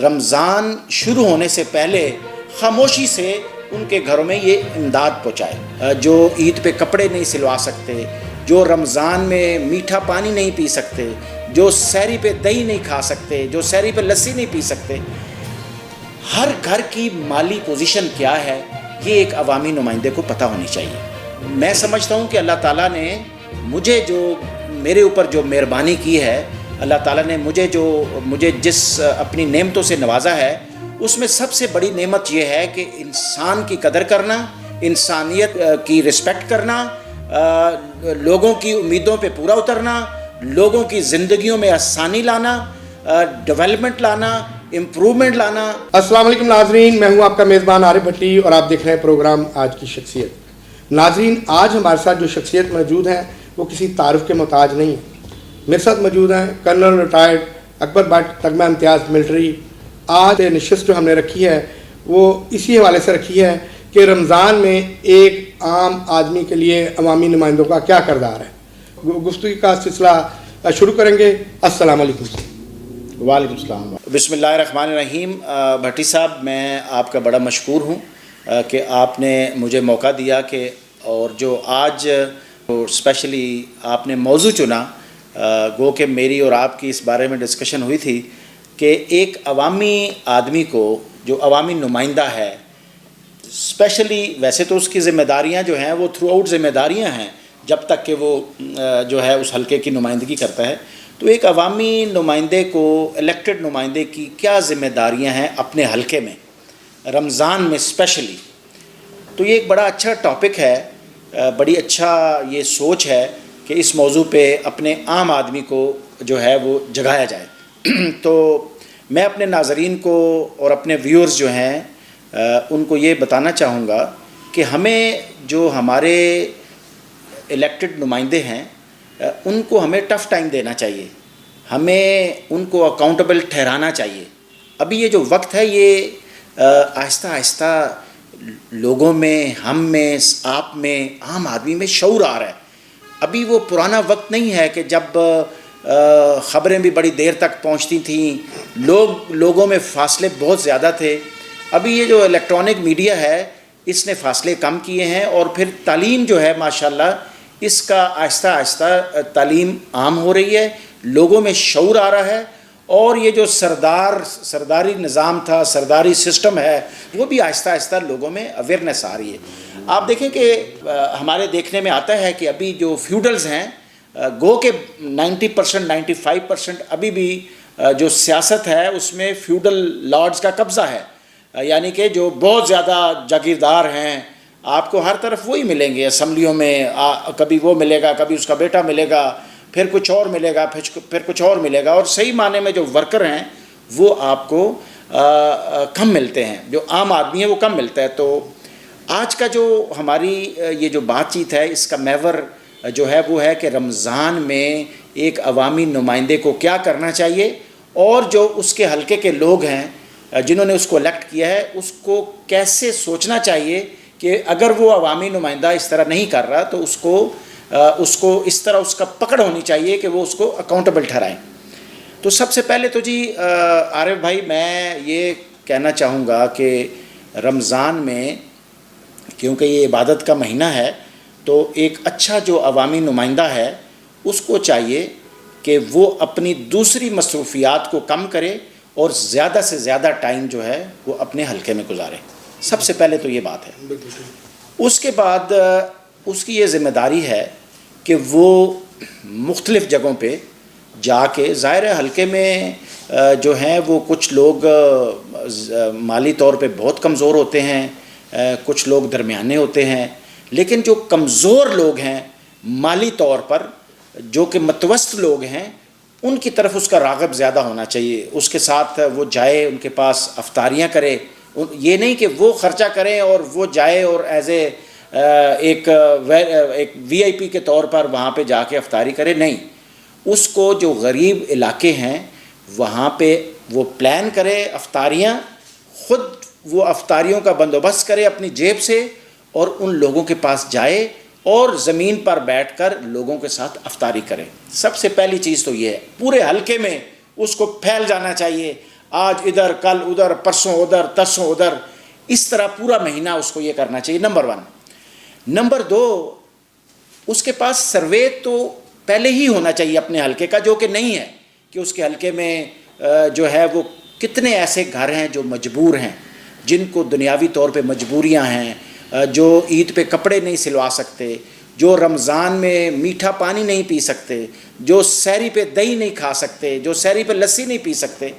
رمضان شروع ہونے سے پہلے خاموشی سے ان کے گھروں میں یہ امداد پہنچائے. جو عید پہ کپڑے نہیں سلوا سکتے، جو رمضان میں میٹھا پانی نہیں پی سکتے، جو سحری پہ دہی نہیں کھا سکتے، جو سحری پہ لسی نہیں پی سکتے، ہر گھر کی مالی پوزیشن کیا ہے یہ ایک عوامی نمائندے کو پتہ ہونی چاہیے. میں سمجھتا ہوں کہ اللہ تعالیٰ نے میرے اوپر جو مہربانی کی ہے، اللہ تعالیٰ نے مجھے جس اپنی نعمتوں سے نوازا ہے، اس میں سب سے بڑی نعمت یہ ہے کہ انسان کی قدر کرنا، انسانیت کی رسپیکٹ کرنا، لوگوں کی امیدوں پہ پورا اترنا، لوگوں کی زندگیوں میں آسانی لانا، ڈیولپمنٹ لانا، امپروومنٹ لانا. السلام علیکم ناظرین، میں ہوں آپ کا میزبان عارف بھٹی اور آپ دیکھ رہے ہیں پروگرام آج کی شخصیت. ناظرین، آج ہمارے ساتھ جو شخصیت موجود ہیں وہ کسی تعارف کے محتاج نہیں ہے. میرے ساتھ موجود ہیں colonel retired Akbar but, تگمہ Imtiaz military. آج نشست جو ہم نے رکھی ہے وہ اسی حوالے سے رکھی ہے کہ رمضان میں ایک عام آدمی کے لیے عوامی نمائندوں کا کیا کردار ہے. گفتگو کا سلسلہ شروع کریں گے. السلام علیکم. وعلیکم السلام. بسم اللہ الرحمن الرحیم. بھٹی صاحب، میں آپ کا بڑا مشکور ہوں کہ آپ نے مجھے موقع دیا کہ اور جو آج اسپیشلی آپ نے موضوع چنا، گو کہ میری اور آپ کی اس بارے میں ڈسکشن ہوئی تھی کہ ایک عوامی آدمی کو جو عوامی نمائندہ ہے، اسپیشلی ویسے تو اس کی ذمہ داریاں جو ہیں وہ تھرو آؤٹ ذمہ داریاں ہیں جب تک کہ وہ جو ہے اس حلقے کی نمائندگی کرتا ہے. تو ایک عوامی نمائندے کو، الیکٹڈ نمائندے کی کیا ذمہ داریاں ہیں اپنے حلقے میں رمضان میں اسپیشلی. تو یہ ایک بڑا اچھا ٹاپک ہے، بڑی اچھا یہ سوچ ہے کہ اس موضوع پہ اپنے عام آدمی کو جو ہے وہ جگایا جائے. تو میں اپنے ناظرین کو اور اپنے ویورز جو ہیں ان کو یہ بتانا چاہوں گا کہ ہمیں جو ہمارے الیکٹڈ نمائندے ہیں ان کو ہمیں ٹف ٹائم دینا چاہیے، ہمیں ان کو اکاؤنٹیبل ٹھہرانا چاہیے. ابھی یہ جو وقت ہے یہ آہستہ آہستہ لوگوں میں، ہم میں، آپ میں، عام آدمی میں شعور آ رہا ہے. ابھی وہ پرانا وقت نہیں ہے کہ جب خبریں بھی بڑی دیر تک پہنچتی تھیں، لوگوں میں فاصلے بہت زیادہ تھے. ابھی یہ جو الیکٹرانک میڈیا ہے اس نے فاصلے کم کیے ہیں، اور پھر تعلیم جو ہے ماشاءاللہ اس کا آہستہ آہستہ تعلیم عام ہو رہی ہے، لوگوں میں شعور آ رہا ہے، اور یہ جو سرداری نظام تھا، سرداری سسٹم ہے، وہ بھی آہستہ آہستہ لوگوں میں اویئرنیس آ رہی ہے. آپ دیکھیں کہ ہمارے دیکھنے میں آتا ہے کہ ابھی جو فیوڈلز ہیں، گو کہ 90%، 95% ابھی بھی جو سیاست ہے اس میں فیوڈل لارڈز کا قبضہ ہے. یعنی کہ جو بہت زیادہ جاگیردار ہیں، آپ کو ہر طرف وہی ملیں گے اسمبلیوں میں. کبھی وہ ملے گا، کبھی اس کا بیٹا ملے گا، پھر کچھ اور ملے گا، پھر کچھ اور ملے گا. اور صحیح معنی میں جو ورکر ہیں وہ آپ کو کم ملتے ہیں، جو عام آدمی ہے وہ کم ملتا ہے. تو آج کا جو ہماری یہ جو بات چیت ہے اس کا محور جو ہے وہ ہے کہ رمضان میں ایک عوامی نمائندے کو کیا کرنا چاہیے، اور جو اس کے حلقے کے لوگ ہیں جنہوں نے اس کو الیکٹ کیا ہے اس کو کیسے سوچنا چاہیے کہ اگر وہ عوامی نمائندہ اس طرح نہیں کر رہا تو اس کو اس طرح اس کا پکڑ ہونی چاہیے کہ وہ اس کو اکاؤنٹیبل ٹھہرائیں. تو سب سے پہلے تو جی عارف بھائی، میں یہ کہنا چاہوں گا کہ رمضان میں کیونکہ یہ عبادت کا مہینہ ہے، تو ایک اچھا جو عوامی نمائندہ ہے اس کو چاہیے کہ وہ اپنی دوسری مصروفیات کو کم کرے اور زیادہ سے زیادہ ٹائم جو ہے وہ اپنے حلقے میں گزارے. سب سے پہلے تو یہ بات ہے. اس کے بعد اس کی یہ ذمہ داری ہے کہ وہ مختلف جگہوں پہ جا کے، ظاہر ہے حلقے میں جو ہیں وہ کچھ لوگ مالی طور پہ بہت کمزور ہوتے ہیں، کچھ لوگ درمیانے ہوتے ہیں، لیکن جو کمزور لوگ ہیں مالی طور پر، جو کہ متوسط لوگ ہیں، ان کی طرف اس کا راغب زیادہ ہونا چاہیے. اس کے ساتھ وہ جائے، ان کے پاس افطاریاں کرے. یہ نہیں کہ وہ خرچہ کریں اور وہ جائے اور ایز اے ایک وی آئی پی کے طور پر وہاں پہ جا کے افطاری کرے. نہیں، اس کو جو غریب علاقے ہیں وہاں پہ وہ پلان کرے افطاریاں، خود وہ افطاریوں کا بندوبست کرے اپنی جیب سے، اور ان لوگوں کے پاس جائے اور زمین پر بیٹھ کر لوگوں کے ساتھ افطاری کرے. سب سے پہلی چیز تو یہ ہے. پورے حلقے میں اس کو پھیل جانا چاہیے. آج ادھر، کل ادھر، پرسوں ادھر، ترسوں ادھر، اس طرح پورا مہینہ اس کو یہ کرنا چاہیے، نمبر 1۔ نمبر 2، اس کے پاس سروے تو پہلے ہی ہونا چاہیے اپنے حلقے کا، جو کہ نہیں ہے، کہ اس کے حلقے میں جو ہے وہ کتنے ایسے گھر ہیں جو مجبور ہیں، جن کو دنیاوی طور پہ مجبوریاں ہیں، جو عید پہ کپڑے نہیں سلوا سکتے، جو رمضان میں میٹھا پانی نہیں پی سکتے، جو سحری پہ دہی نہیں کھا سکتے، جو سحری پہ لسی نہیں پی سکتے۔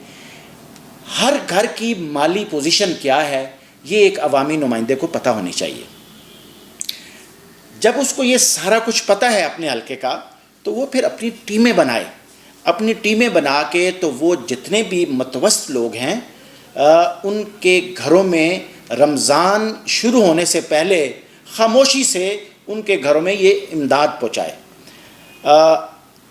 ہر گھر کی مالی پوزیشن کیا ہے، یہ ایک عوامی نمائندے کو پتہ ہونی چاہیے۔ جب اس کو یہ سارا کچھ پتہ ہے اپنے حلقے کا، تو وہ پھر اپنی ٹیمیں بنائے، اپنی ٹیمیں بنا کے تو وہ جتنے بھی متوسط لوگ ہیں ان کے گھروں میں رمضان شروع ہونے سے پہلے خاموشی سے ان کے گھروں میں یہ امداد پہنچائے۔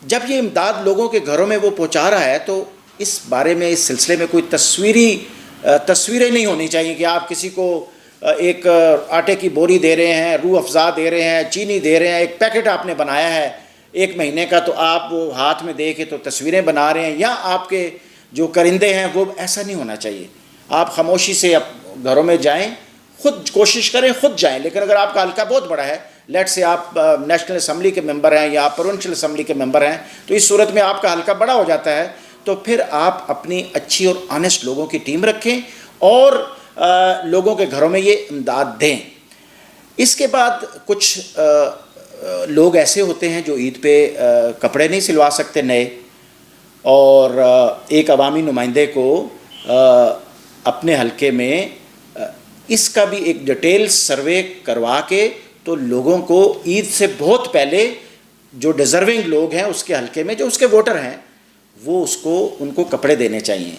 جب یہ امداد لوگوں کے گھروں میں وہ پہنچا رہا ہے تو اس بارے میں، اس سلسلے میں کوئی تصویریں نہیں ہونی چاہیے کہ آپ کسی کو ایک آٹے کی بوری دے رہے ہیں، روح افزا دے رہے ہیں، چینی دے رہے ہیں، ایک پیکٹ آپ نے بنایا ہے 1 مہینے کا، تو آپ وہ ہاتھ میں دے کے تو تصویریں بنا رہے ہیں، یا آپ کے جو کرندے ہیں وہ، ایسا نہیں ہونا چاہیے۔ آپ خاموشی سے گھروں میں جائیں، خود کوشش کریں، خود جائیں۔ لیکن اگر آپ کا حلقہ بہت بڑا ہے، لیٹ سے آپ نیشنل اسمبلی کے ممبر ہیں یا آپ پروونشل اسمبلی کے ممبر ہیں، تو اس صورت میں آپ کا حلقہ بڑا ہو جاتا ہے، تو پھر آپ اپنی اچھی اور آنیسٹ لوگوں کی ٹیم رکھیں اور لوگوں کے گھروں میں یہ امداد دیں۔ اس کے بعد کچھ لوگ ایسے ہوتے ہیں جو عید پہ کپڑے نہیں سلوا سکتے نئے، اور ایک عوامی نمائندے کو اپنے حلقے میں اس کا بھی ایک ڈیٹیل سروے کروا کے تو لوگوں کو عید سے بہت پہلے جو ڈیزرونگ لوگ ہیں اس کے حلقے میں، جو اس کے ووٹر ہیں، وہ ان کو کپڑے دینے چاہیے۔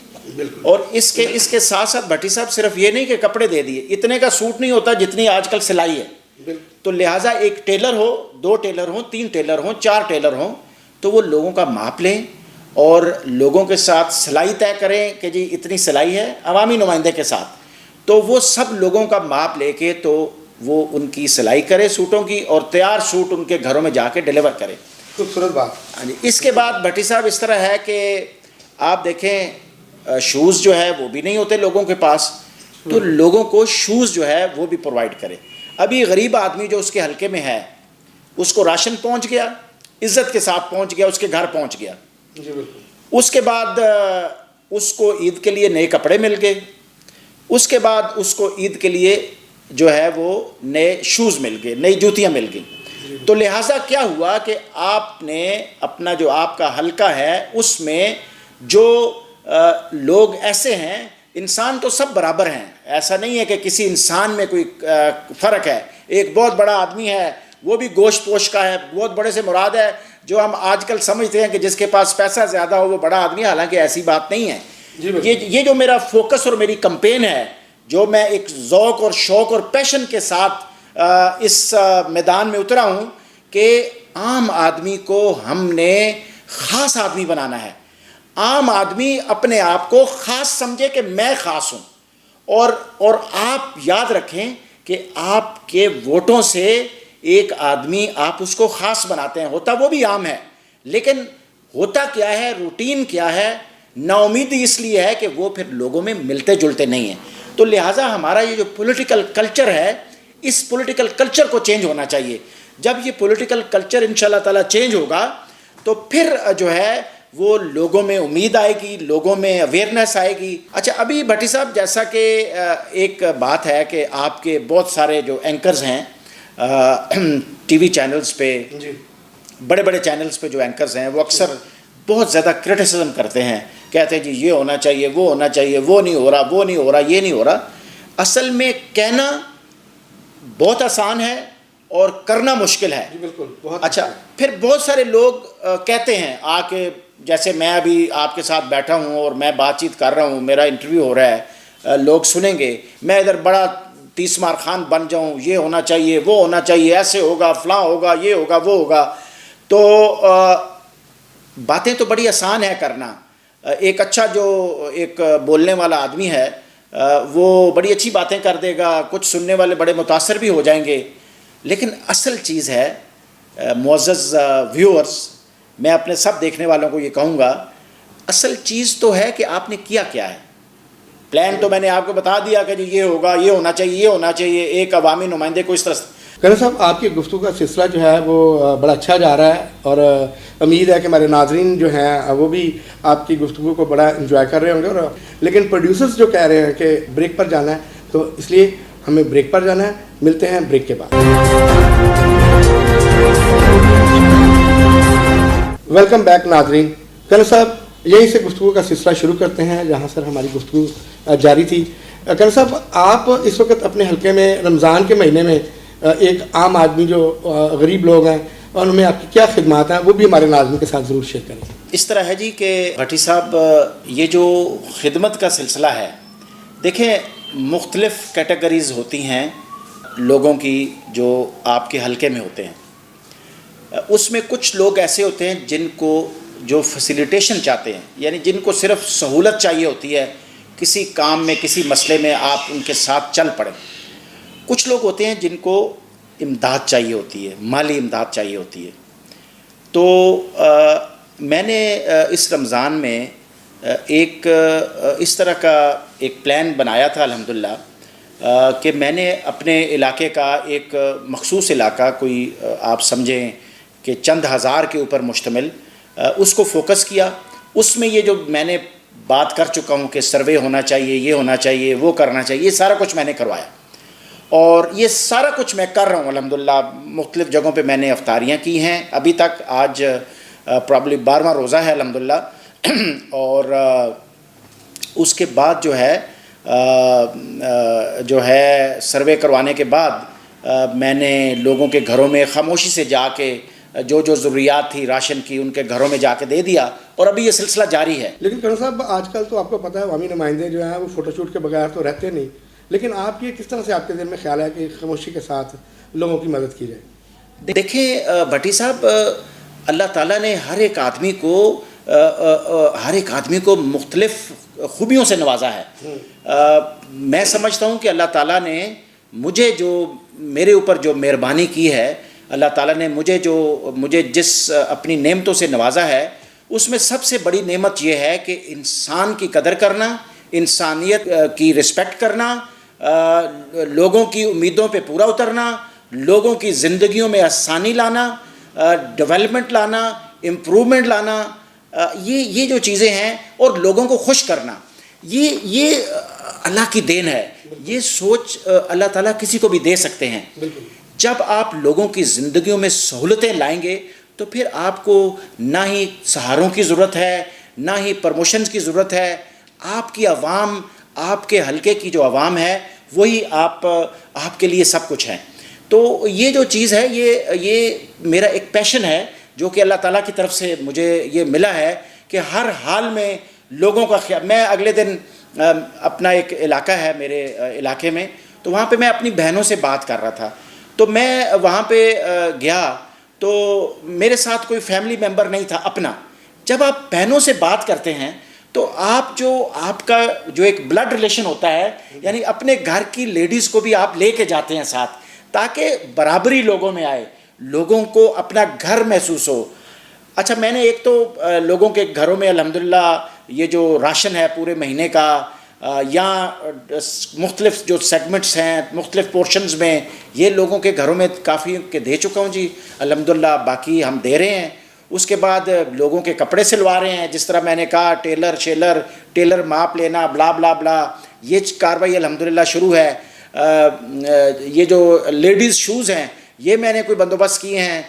اور اس کے ساتھ ساتھ بھٹی صاحب صرف یہ نہیں کہ کپڑے دے دیے، اتنے کا سوٹ نہیں ہوتا جتنی آج کل سلائی ہے، تو لہٰذا ایک ٹیلر ہو، 2 ٹیلر ہوں، 3 ٹیلر ہوں، 4 ٹیلر ہوں، تو وہ لوگوں کا ماپ لیں اور لوگوں کے ساتھ سلائی طے کریں کہ جی اتنی سلائی ہے، عوامی نمائندے کے ساتھ، تو وہ سب لوگوں کا ماپ لے کے تو وہ ان کی سلائی کرے سوٹوں کی، اور تیار سوٹ ان کے گھروں میں جا کے ڈیلیور کرے۔ خوبصورت بات۔ ہاں جی۔ اس کے بعد بھٹی صاحب اس طرح ہے کہ آپ دیکھیں شوز جو ہے وہ بھی نہیں ہوتے لوگوں کے پاس، تو لوگوں کو شوز جو ہے وہ بھی پرووائڈ کرے۔ ابھی غریب آدمی جو اس کے حلقے میں ہے، اس کو راشن پہنچ گیا، عزت کے ساتھ پہنچ گیا، اس کے گھر پہنچ گیا۔ اس کے بعد اس کو عید کے لیے نئے کپڑے مل گئے، اس کے بعد اس کو عید کے لیے جو ہے وہ نئے شوز مل گئے، نئی جوتیاں مل گئیں۔ تو لہٰذا کیا ہوا کہ آپ نے اپنا جو آپ کا حلقہ ہے اس میں جو لوگ ایسے ہیں، انسان تو سب برابر ہیں، ایسا نہیں ہے کہ کسی انسان میں کوئی فرق ہے۔ ایک بہت بڑا آدمی ہے، وہ بھی گوشت پوش کا ہے، بہت بڑے سے مراد ہے جو ہم آج کل سمجھتے ہیں کہ جس کے پاس پیسہ زیادہ ہو وہ بڑا آدمی ہے، حالانکہ ایسی بات نہیں ہے۔ یہ جو میرا فوکس اور میری کمپین ہے، جو میں ایک ذوق اور شوق اور پیشن کے ساتھ اس میدان میں اترا ہوں کہ عام آدمی کو ہم نے خاص آدمی بنانا ہے۔ عام آدمی اپنے آپ کو خاص سمجھے کہ میں خاص ہوں، اور آپ یاد رکھیں کہ آپ کے ووٹوں سے ایک آدمی آپ اس کو خاص بناتے ہیں، ہوتا وہ بھی عام ہے، لیکن ہوتا کیا ہے، روٹین کیا ہے، نا امیدی اس لیے ہے کہ وہ پھر لوگوں میں ملتے جلتے نہیں ہیں۔ تو لہٰذا ہمارا یہ جو پولیٹیکل کلچر ہے، اس پولیٹیکل کلچر کو چینج ہونا چاہیے۔ جب یہ پولیٹیکل کلچر انشاءاللہ تعالیٰ چینج ہوگا تو پھر جو ہے وہ لوگوں میں امید آئے گی، لوگوں میں اویئرنیس آئے گی۔ اچھا، ابھی بھٹی صاحب جیسا کہ ایک بات ہے کہ آپ کے بہت سارے جو اینکرز ہیں ٹی وی چینلز پہ، بڑے بڑے چینلز پہ جو اینکرز ہیں، وہ اکثر بہت زیادہ کرٹیسزم کرتے ہیں، کہتے ہیں جی یہ ہونا چاہیے، وہ ہونا چاہیے، وہ نہیں ہو رہا، وہ نہیں ہو رہا، یہ نہیں ہو رہا۔ اصل میں کہنا بہت آسان ہے اور کرنا مشکل ہے۔ اچھا، پھر بہت سارے لوگ کہتے ہیں آ کے، جیسے میں ابھی آپ کے ساتھ بیٹھا ہوں اور میں بات چیت کر رہا ہوں، میرا انٹرویو ہو رہا ہے، لوگ سنیں گے، میں ادھر بڑا تیس مار خان بن جاؤں، یہ ہونا چاہیے، وہ ہونا چاہیے، ایسے ہوگا، فلاں ہوگا، یہ ہوگا، وہ ہوگا۔ تو باتیں تو بڑی آسان ہے کرنا۔ ایک اچھا جو ایک بولنے والا آدمی ہے وہ بڑی اچھی باتیں کر دے گا، کچھ سننے والے بڑے متاثر بھی ہو جائیں گے، لیکن اصل چیز ہے معزز ویورز، میں اپنے سب دیکھنے والوں کو یہ کہوں گا، اصل چیز تو ہے کہ آپ نے کیا کیا ہے۔ پلان تو میں نے آپ کو بتا دیا کہ جی یہ ہوگا، یہ ہونا چاہیے، یہ ہونا چاہیے، ایک عوامی نمائندے کو اس طرح. کرن صاحب آپ کی گفتگو کا سلسلہ جو ہے وہ بڑا اچھا جا رہا ہے اور امید ہے کہ ہمارے ناظرین جو ہیں وہ بھی آپ کی گفتگو کو بڑا انجوائے کر رہے ہوں گے. اور لیکن پروڈیوسرز جو کہہ رہے ہیں کہ بریک پر جانا ہے تو اس لیے ہمیں بریک پر جانا ہے. ملتے ہیں بریک کے بعد. ویلکم بیک ناظرین. کرن صاحب یہیں سے گفتگو کا سلسلہ شروع کرتے ہیں جہاں سر ہماری گفتگو جاری تھی. کرن صاحب آپ اس وقت اپنے حلقے میں رمضان کے مہینے میں ایک عام آدمی جو غریب لوگ ہیں اور ان میں آپ کی کیا خدمات ہیں وہ بھی ہمارے ناظرین کے ساتھ ضرور شیئر کریں. اس طرح ہے جی کہ بھٹی صاحب یہ جو خدمت کا سلسلہ ہے، دیکھیں مختلف کیٹیگریز ہوتی ہیں لوگوں کی جو آپ کے حلقے میں ہوتے ہیں. اس میں کچھ لوگ ایسے ہوتے ہیں جن کو جو فیسیلیٹیشن چاہتے ہیں، یعنی جن کو صرف سہولت چاہیے ہوتی ہے، کسی کام میں کسی مسئلے میں آپ ان کے ساتھ چل پڑیں. کچھ لوگ ہوتے ہیں جن کو امداد چاہیے ہوتی ہے، مالی امداد چاہیے ہوتی ہے. تو میں نے اس رمضان میں ایک اس طرح کا ایک پلان بنایا تھا الحمدللہ کہ میں نے اپنے علاقے کا ایک مخصوص علاقہ، کوئی آپ سمجھیں کہ چند ہزار کے اوپر مشتمل، اس کو فوکس کیا. اس میں یہ جو میں نے بات کر چکا ہوں کہ سروے ہونا چاہیے، یہ ہونا چاہیے، وہ کرنا چاہیے، یہ سارا کچھ میں نے کروایا اور یہ سارا کچھ میں کر رہا ہوں الحمدللہ. مختلف جگہوں پہ میں نے افطاریاں کی ہیں ابھی تک. آج پرابلی 12واں روزہ ہے الحمدللہ. اور اس کے بعد جو ہے سروے کروانے کے بعد میں نے لوگوں کے گھروں میں خاموشی سے جا کے جو ضروریات تھی راشن کی ان کے گھروں میں جا کے دے دیا اور ابھی یہ سلسلہ جاری ہے. لیکن کرن صاحب آج کل تو آپ کو پتہ ہے عوامی نمائندے جو ہیں وہ فوٹو شوٹ کے بغیر تو رہتے نہیں، لیکن آپ یہ کس طرح سے آپ کے دل میں خیال ہے کہ خاموشی کے ساتھ لوگوں کی مدد کی جائے؟ دیکھیں بھٹی صاحب، اللہ تعالیٰ نے ہر ایک آدمی کو مختلف خوبیوں سے نوازا ہے. میں سمجھتا ہوں کہ اللہ تعالیٰ نے میرے اوپر جو مہربانی کی ہے، اللہ تعالیٰ نے مجھے جس اپنی نعمتوں سے نوازا ہے، اس میں سب سے بڑی نعمت یہ ہے کہ انسان کی قدر کرنا، انسانیت کی رسپیکٹ کرنا، لوگوں کی امیدوں پہ پورا اترنا، لوگوں کی زندگیوں میں آسانی لانا، ڈیولپمنٹ لانا، امپروومنٹ لانا، یہ جو چیزیں ہیں، اور لوگوں کو خوش کرنا، یہ اللہ کی دین ہے. یہ سوچ اللہ تعالیٰ کسی کو بھی دے سکتے ہیں. جب آپ لوگوں کی زندگیوں میں سہولتیں لائیں گے تو پھر آپ کو نہ ہی سہاروں کی ضرورت ہے، نہ ہی پرموشنز کی ضرورت ہے. آپ کی عوام، آپ کے حلقے کی جو عوام ہے، وہی آپ کے لیے سب کچھ ہے. تو یہ جو چیز ہے، یہ میرا ایک پیشن ہے جو کہ اللہ تعالیٰ کی طرف سے مجھے یہ ملا ہے کہ ہر حال میں لوگوں کا خیال. میں اگلے دن اپنا ایک علاقہ ہے میرے علاقے میں، تو وہاں پہ میں اپنی بہنوں سے بات کر رہا تھا. تو میں وہاں پہ گیا تو میرے ساتھ کوئی فیملی ممبر نہیں تھا اپنا. جب آپ بہنوں سے بات کرتے ہیں تو آپ کا جو ایک بلڈ ریلیشن ہوتا ہے، یعنی اپنے گھر کی لیڈیز کو بھی آپ لے کے جاتے ہیں ساتھ، تاکہ برابری لوگوں میں آئے، لوگوں کو اپنا گھر محسوس ہو. اچھا، میں نے ایک تو لوگوں کے گھروں میں الحمدللہ یہ جو راشن ہے پورے مہینے کا، یا مختلف جو سیگمنٹس ہیں مختلف پورشنز میں، یہ لوگوں کے گھروں میں کافی کے دے چکا ہوں جی الحمدللہ. باقی ہم دے رہے ہیں. اس کے بعد لوگوں کے کپڑے سلوا رہے ہیں، جس طرح میں نے کہا ٹیلر ماپ لینا، بلا بلا بلا، یہ کاروائی الحمدللہ شروع ہے. یہ جو لیڈیز شوز ہیں، یہ میں نے کوئی بندوبست کیے ہیں.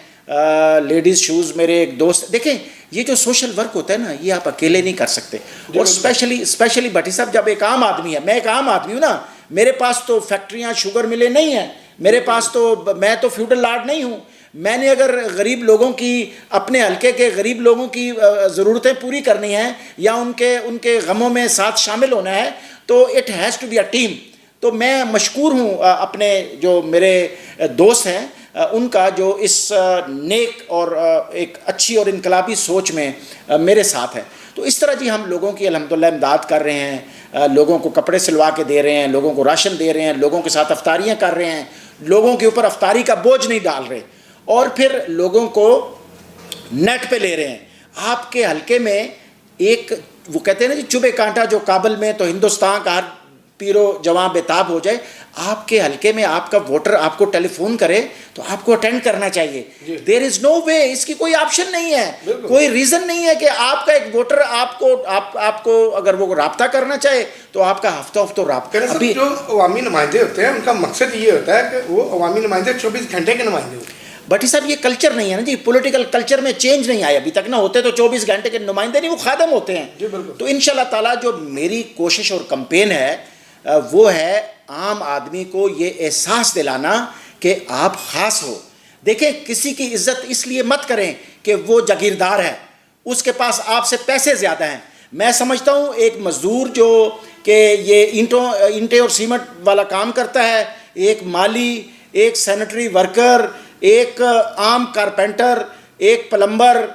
لیڈیز شوز میرے ایک دوست، دیکھیں یہ جو سوشل ورک ہوتا ہے نا، یہ آپ اکیلے نہیں کر سکتے. اور اسپیشلی بھٹی صاحب جب ایک عام آدمی ہے، میں ایک عام آدمی ہوں نا، میرے پاس تو فیکٹریاں شوگر ملیں نہیں ہیں، میرے پاس میں تو فیوڈل لارڈ نہیں ہوں. میں نے اگر غریب لوگوں کی، اپنے حلقے کے غریب لوگوں کی ضرورتیں پوری کرنی ہیں یا ان کے غموں میں ساتھ شامل ہونا ہے، تو it has to be a team. تو میں مشکور ہوں اپنے جو میرے دوست ہیں ان کا، جو اس نیک اور ایک اچھی اور انقلابی سوچ میں میرے ساتھ ہے. تو اس طرح جی ہم لوگوں کی الحمدللہ امداد کر رہے ہیں، لوگوں کو کپڑے سلوا کے دے رہے ہیں، لوگوں کو راشن دے رہے ہیں، لوگوں کے ساتھ افطاریاں کر رہے ہیں، لوگوں کے اوپر افطاری کا بوجھ نہیں ڈال رہے، اور پھر لوگوں کو نیٹ پہ لے رہے ہیں. آپ کے حلقے میں ایک وہ کہتے ہیں نا جی چبھے کانٹا جو کابل میں تو ہندوستان کا ہر پیرو جوان بےتاب ہو جائے. آپ کے حلقے میں آپ کا ووٹر آپ کو ٹیلی فون کرے تو آپ کو اٹینڈ کرنا چاہیے. دیر از نو وے, اس کی کوئی آپشن نہیں ہے, کوئی ریزن نہیں ہے کہ آپ کا ایک ووٹر آپ کو اگر وہ رابطہ کرنا چاہے تو آپ کا ہفتہ رابطہ. ابھی جو عوامی نمائندے ہوتے ہیں ان کا مقصد یہ ہوتا ہے کہ وہ عوامی نمائندے 24 گھنٹے کے نمائندے ہوتے ہیں. بھٹی صاحب یہ کلچر نہیں ہے نا جی, پولیٹیکل کلچر میں چینج نہیں آیا ابھی تک نا. ہوتے تو 24 گھنٹے کے نمائندے نہیں, وہ خادم ہوتے ہیں. تو انشاءاللہ تعالیٰ جو میری کوشش اور کمپین ہے وہ ہے عام آدمی کو یہ احساس دلانا کہ آپ خاص ہو. دیکھیں کسی کی عزت اس لیے مت کریں کہ وہ جاگیردار ہے, اس کے پاس آپ سے پیسے زیادہ ہیں. میں سمجھتا ہوں ایک مزدور جو کہ یہ اینٹیں اور سیمنٹ والا کام کرتا ہے, ایک مالی, ایک سینیٹری ورکر, ایک عام کارپینٹر, ایک پلمبر,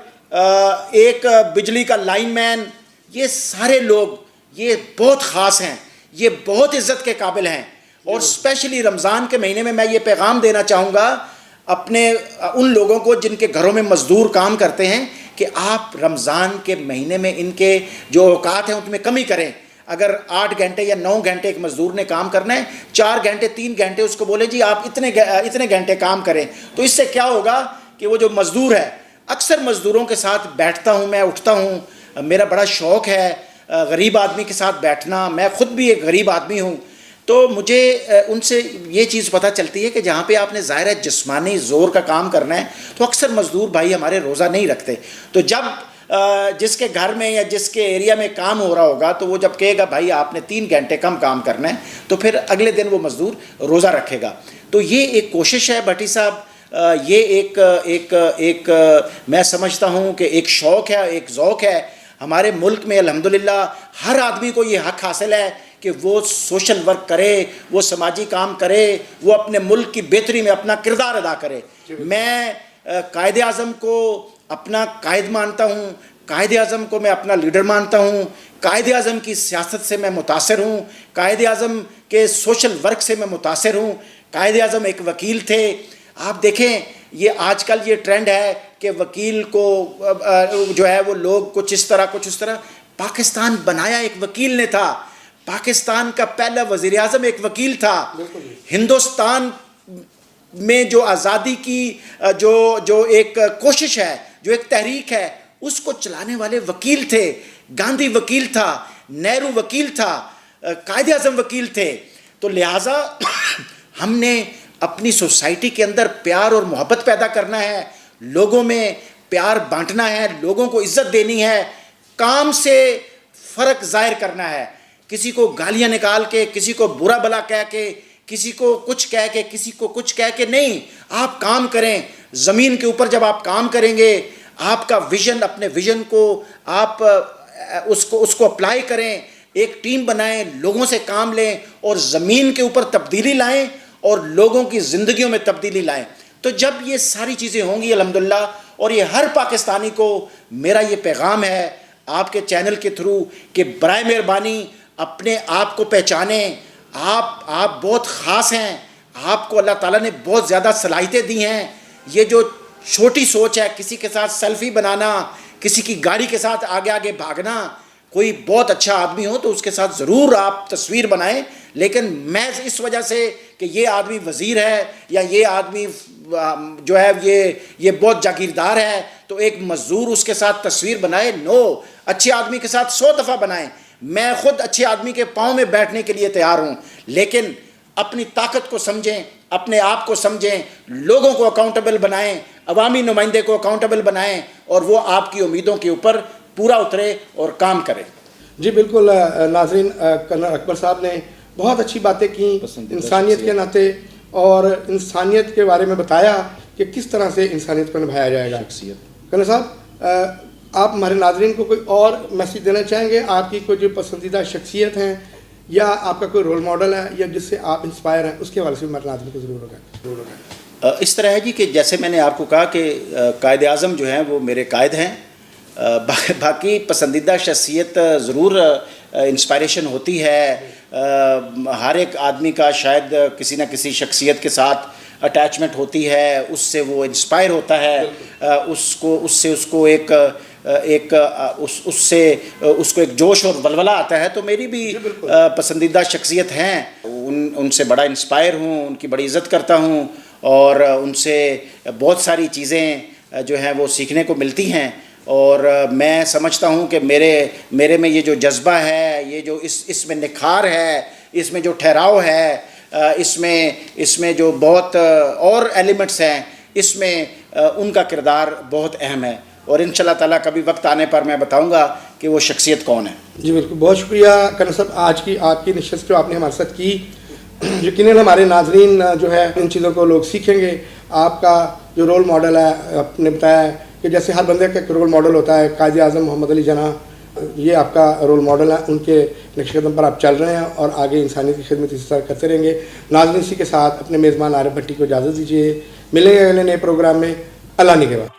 ایک بجلی کا لائن مین, یہ سارے لوگ یہ بہت خاص ہیں, یہ بہت عزت کے قابل ہیں. اور اسپیشلی رمضان کے مہینے میں یہ پیغام دینا چاہوں گا اپنے ان لوگوں کو جن کے گھروں میں مزدور کام کرتے ہیں کہ آپ رمضان کے مہینے میں ان کے جو اوقات ہیں ان میں کمی کریں. اگر 8 گھنٹے یا 9 گھنٹے ایک مزدور نے کام کرنا ہے, 4 گھنٹے 3 گھنٹے اس کو بولیں جی آپ اتنے گھنٹے کام کریں. تو اس سے کیا ہوگا کہ وہ جو مزدور ہے, اکثر مزدوروں کے ساتھ بیٹھتا ہوں, میں اٹھتا ہوں, میرا بڑا شوق ہے غریب آدمی کے ساتھ بیٹھنا, میں خود بھی ایک غریب آدمی ہوں. تو مجھے ان سے یہ چیز پتہ چلتی ہے کہ جہاں پہ آپ نے ظاہر ہے جسمانی زور کا کام کرنا ہے تو اکثر مزدور بھائی ہمارے روزہ نہیں رکھتے. تو جب جس کے گھر میں یا جس کے ایریا میں کام ہو رہا ہوگا تو وہ جب کہے گا بھائی آپ نے 3 گھنٹے کم کام کرنا ہے تو پھر اگلے دن وہ مزدور روزہ رکھے گا. تو یہ ایک کوشش ہے بھٹی صاحب, یہ ایک میں سمجھتا ہوں کہ ایک شوق ہے, ایک ذوق ہے. ہمارے ملک میں الحمدللہ ہر آدمی کو یہ حق حاصل ہے کہ وہ سوشل ورک کرے, وہ سماجی کام کرے, وہ اپنے ملک کی بہتری میں اپنا کردار ادا کرے. میں قائد اعظم کو اپنا قائد مانتا ہوں, قائد اعظم کو میں اپنا لیڈر مانتا ہوں, قائد اعظم کی سیاست سے میں متاثر ہوں, قائد اعظم کے سوشل ورک سے میں متاثر ہوں. قائد اعظم ایک وکیل تھے. آپ دیکھیں یہ آج کل یہ ٹرینڈ ہے کہ وکیل کو جو ہے وہ لوگ کچھ اس طرح. پاکستان بنایا ایک وکیل نے تھا, پاکستان کا پہلا وزیر اعظم ایک وکیل تھا. ہندوستان میں جو آزادی کی جو ایک کوشش ہے, جو ایک تحریک ہے, اس کو چلانے والے وکیل تھے. گاندھی وکیل تھا, نہرو وکیل تھا, قائد اعظم وکیل تھے. تو لہٰذا ہم نے اپنی سوسائٹی کے اندر پیار اور محبت پیدا کرنا ہے, لوگوں میں پیار بانٹنا ہے, لوگوں کو عزت دینی ہے, کام سے فرق ظاہر کرنا ہے. کسی کو گالیاں نکال کے, کسی کو برا بلا کہہ کے, کسی کو کچھ کہہ کے, کسی کو کچھ کہہ کے نہیں. آپ کام کریں, زمین کے اوپر جب آپ کام کریں گے, آپ کا ویژن, اپنے ویژن کو آپ اس کو اپلائی کریں, ایک ٹیم بنائیں, لوگوں سے کام لیں اور زمین کے اوپر تبدیلی لائیں اور لوگوں کی زندگیوں میں تبدیلی لائیں. تو جب یہ ساری چیزیں ہوں گی الحمدللہ, اور یہ ہر پاکستانی کو میرا یہ پیغام ہے آپ کے چینل کے تھرو کہ برائے مہربانی اپنے آپ کو پہچانیں. آپ بہت خاص ہیں, آپ کو اللہ تعالیٰ نے بہت زیادہ صلاحیتیں دی ہیں. یہ جو چھوٹی سوچ ہے, کسی کے ساتھ سیلفی بنانا, کسی کی گاڑی کے ساتھ آگے آگے بھاگنا, کوئی بہت اچھا آدمی ہو تو اس کے ساتھ ضرور آپ تصویر بنائیں, لیکن محض اس وجہ سے کہ یہ آدمی وزیر ہے یا یہ آدمی جو ہے یہ بہت جاگیردار ہے تو ایک مزدور اس کے ساتھ تصویر بنائے. نو, اچھے آدمی کے ساتھ 100 دفعہ بنائیں. میں خود اچھے آدمی کے پاؤں میں بیٹھنے کے لیے تیار ہوں, لیکن اپنی طاقت کو سمجھیں, اپنے آپ کو سمجھیں, لوگوں کو اکاؤنٹیبل بنائیں, عوامی نمائندے کو اکاؤنٹیبل بنائیں اور وہ آپ کی امیدوں کے اوپر پورا اترے اور کام کرے. جی بالکل ناظرین, کرنل اکبر صاحب نے بہت اچھی باتیں کی انسانیت کے ناطے, اور انسانیت کے بارے میں بتایا کہ کس طرح سے انسانیت کو نبھایا جائے گا. کرنل صاحب, آپ ہمارے ناظرین کو کوئی اور میسیج دینا چاہیں گے؟ آپ کی کوئی جو پسندیدہ شخصیت ہیں یا آپ کا کوئی رول ماڈل ہے یا جس سے آپ انسپائر ہیں, اس کے حوالے سے ہمارے ناظرین کو ضرور ہوگا. اس طرح ہے جی کہ جیسے میں نے آپ کو کہا کہ قائد اعظم جو ہیں وہ میرے قائد ہیں. باقی پسندیدہ شخصیت ضرور انسپائریشن ہوتی ہے. ہر ایک آدمی کا شاید کسی نہ کسی شخصیت کے ساتھ اٹیچمنٹ ہوتی ہے, اس سے وہ انسپائر ہوتا ہے, اس کو ایک ایک اس سے اس کو ایک جوش اور ولولہ آتا ہے. تو میری بھی پسندیدہ شخصیت ہیں, ان سے بڑا انسپائر ہوں, ان کی بڑی عزت کرتا ہوں, اور ان سے بہت ساری چیزیں جو ہیں وہ سیکھنے کو ملتی ہیں. اور میں سمجھتا ہوں کہ میرے میں یہ جو جذبہ ہے, یہ جو اس میں نکھار ہے, اس میں جو ٹھہراؤ ہے, اس میں جو بہت اور ایلیمنٹس ہیں, اس میں ان کا کردار بہت اہم ہے. اور انشاءاللہ تعالیٰ کبھی وقت آنے پر میں بتاؤں گا کہ وہ شخصیت کون ہے. جی بالکل, بہت شکریہ کرن صاحب آج کی آپ کی نشست جو آپ نے ہمارے ساتھ کی. یقیناً ہمارے ناظرین جو ہے ان چیزوں کو لوگ سیکھیں گے. آپ کا جو رول ماڈل ہے, آپ نے بتایا ہے کہ جیسے ہر بندے کا ایک رول ماڈل ہوتا ہے, قائد اعظم محمد علی جناح یہ آپ کا رول ماڈل ہے. ان کے نقش قدم پر آپ چل رہے ہیں اور آگے انسانیت کی خدمت اسی طرح کرتے رہیں گے. ناظرین اسی کے ساتھ اپنے میزبان عارف بھٹی کو اجازت دیجیے. ملیں گے اگلے نئے پروگرام میں. اللہ نگہبان.